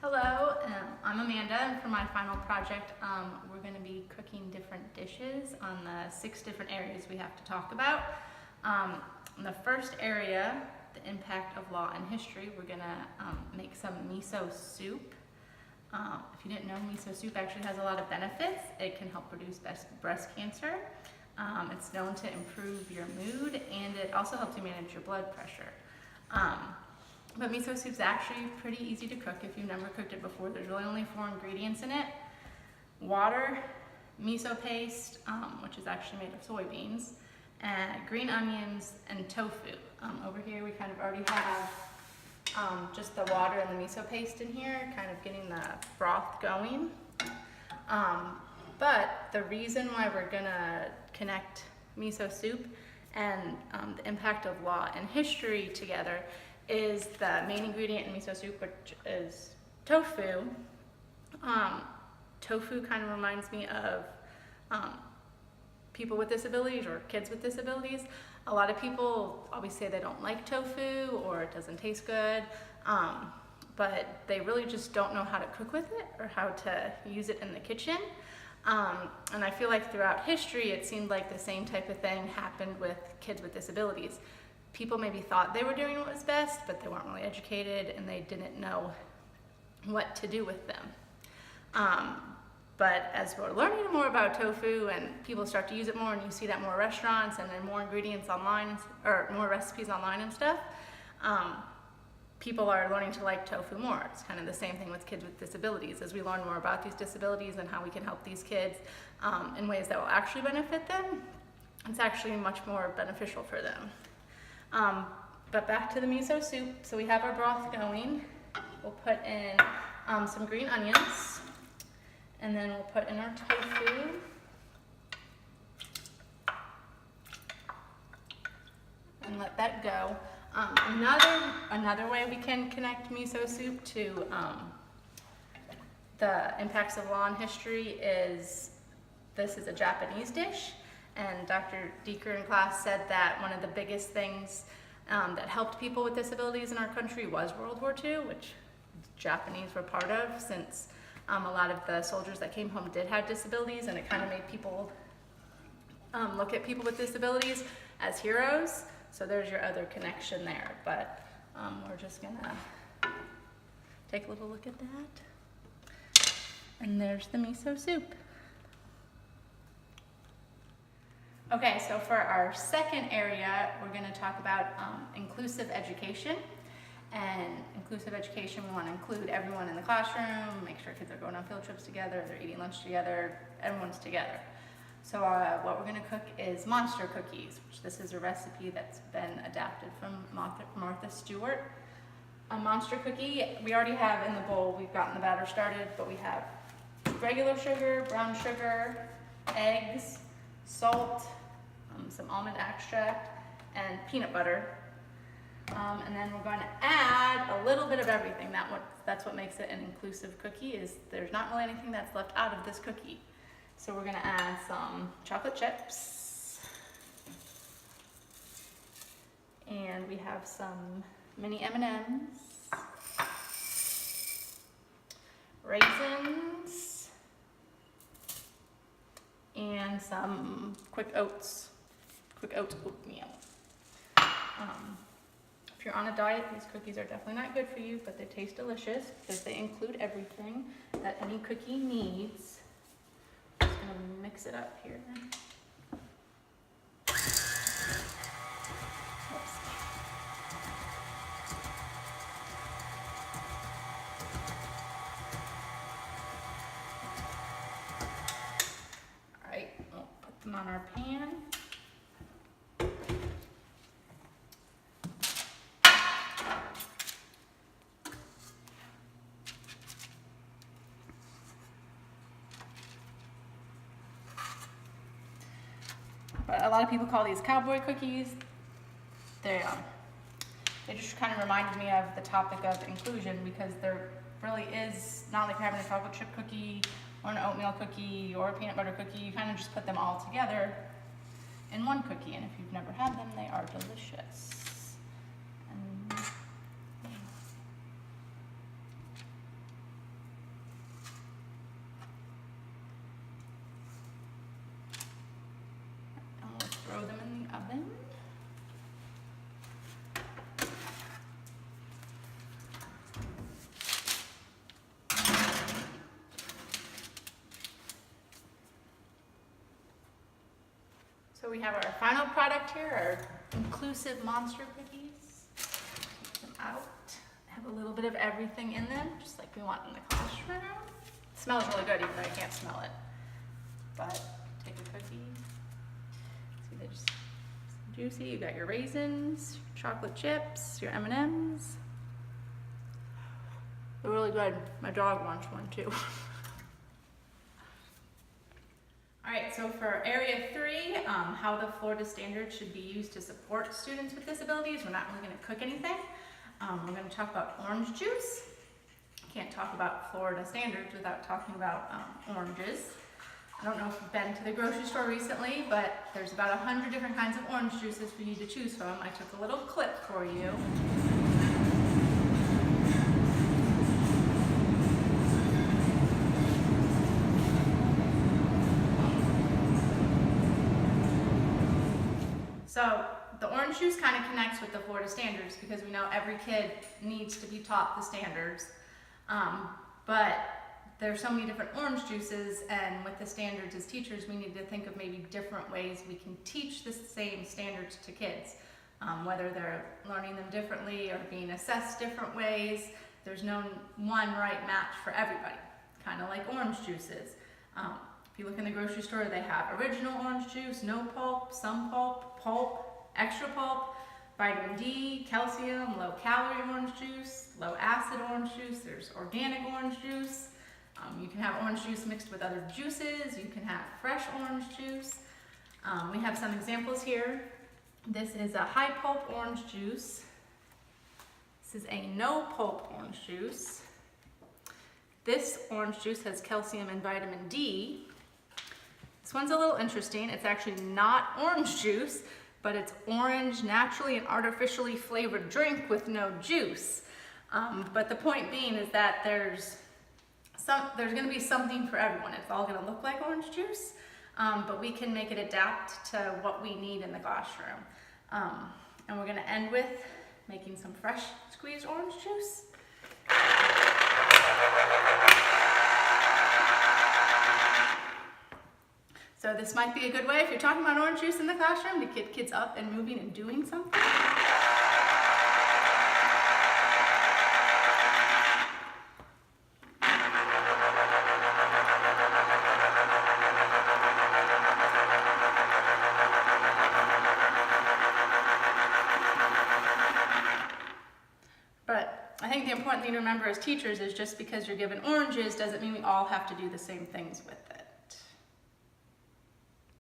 Hello, I'm Amanda, and for my final project, we're going to be cooking different dishes on the 6 different areas we have to talk about. In the first area, the impact of law and history, we're going to make some miso soup. If you didn't know, miso soup actually has a lot of benefits. It can help reduce breast cancer. It's known to improve your mood, and it also helps you manage your blood pressure. But miso soup's actually pretty easy to cook if you've never cooked it before. There's really only 4 ingredients in it: water, miso paste, which is actually made of soybeans, and green onions, and tofu. Over here we kind of already have just the water and the miso paste in here, kind of getting the broth going. But the reason why we're gonna connect miso soup and the impact of law and history together is the main ingredient in miso soup, which is tofu. Tofu kind of reminds me of people with disabilities or kids with disabilities. A lot of people always say they don't like tofu or it doesn't taste good, but they really just don't know how to cook with it or how to use it in the kitchen. And I feel like throughout history, it seemed like the same type of thing happened with kids with disabilities. People maybe thought they were doing what was best, but they weren't really educated and they didn't know what to do with them. But as we're learning more about tofu and people start to use it more, and you see that more restaurants and then more ingredients online, or more recipes online and stuff, people are learning to like tofu more. It's kind of the same thing with kids with disabilities. As we learn more about these disabilities and how we can help these kids in ways that will actually benefit them, it's actually much more beneficial for them. But back to the miso soup. So we have our broth going. We'll put in some green onions, and then we'll put in our tofu. And let that go. Another way we can connect miso soup to the impacts of law and history is, this is a Japanese dish. And Dr. Deeker in class said that one of the biggest things that helped people with disabilities in our country was World War II, which the Japanese were part of, since a lot of the soldiers that came home did have disabilities, and it kind of made people look at people with disabilities as heroes. So there's your other connection there. But we're just gonna take a little look at that. And there's the miso soup. Okay, so for our second area, we're going to talk about inclusive education. And inclusive education, we want to include everyone in the classroom, make sure kids are going on field trips together, they're eating lunch together, everyone's together. So what we're going to cook is monster cookies, which this is a recipe that's been adapted from Martha Stewart. A monster cookie, we already have in the bowl, we've gotten the batter started, but we have regular sugar, brown sugar, eggs, salt, some almond extract, and peanut butter. And then we're going to add a little bit of everything. That's what makes it an inclusive cookie, is there's not really anything that's left out of this cookie. So we're going to add some chocolate chips. And we have some mini M&Ms, raisins, and some quick oats oatmeal. If you're on a diet, these cookies are definitely not good for you, but they taste delicious because they include everything that any cookie needs. I'm just gonna mix it up here. Oops. All right, we'll put them on our pan. But a lot of people call these cowboy cookies. They just kind of reminded me of the topic of inclusion, because there really is not like having a chocolate chip cookie or an oatmeal cookie or a peanut butter cookie. You kind of just put them all together in one cookie, and if you've never had them, they are delicious. And So we have our final product here, our inclusive monster cookies. Take them out. Have a little bit of everything in them, just like we want in the classroom. It smells really good, even though I can't smell it. But take a cookie. See, they're just juicy. You got your raisins, chocolate chips, your M&Ms. They're really good. My dog wants one too. All right, so for area 3, how the Florida standards should be used to support students with disabilities. We're not really going to cook anything. We're going to talk about orange juice. Can't talk about Florida standards without talking about oranges. I don't know if you've been to the grocery store recently, but there's about 100 different kinds of orange juices for you to choose from. I took a little clip for you. So the orange juice kind of connects with the Florida standards because we know every kid needs to be taught the standards. But there's so many different orange juices, and with the standards as teachers, we need to think of maybe different ways we can teach the same standards to kids. Whether they're learning them differently or being assessed different ways, there's no one right match for everybody, kind of like orange juices. If you look in the grocery store, they have original orange juice, no pulp, some pulp, pulp, extra pulp, vitamin D, calcium, low calorie orange juice, low acid orange juice, there's organic orange juice. You can have orange juice mixed with other juices, you can have fresh orange juice. We have some examples here. This is a high pulp orange juice. This is a no pulp orange juice. This orange juice has calcium and vitamin D. This one's a little interesting. It's actually not orange juice, but it's orange naturally and artificially flavored drink with no juice. But the point being is that there's going to be something for everyone. It's all going to look like orange juice, but we can make it adapt to what we need in the classroom. And we're going to end with making some fresh squeezed orange juice. So this might be a good way, if you're talking about orange juice in the classroom, to get kids up and moving and doing something. But I think the important thing to remember as teachers is just because you're given oranges doesn't mean we all have to do the same things with it.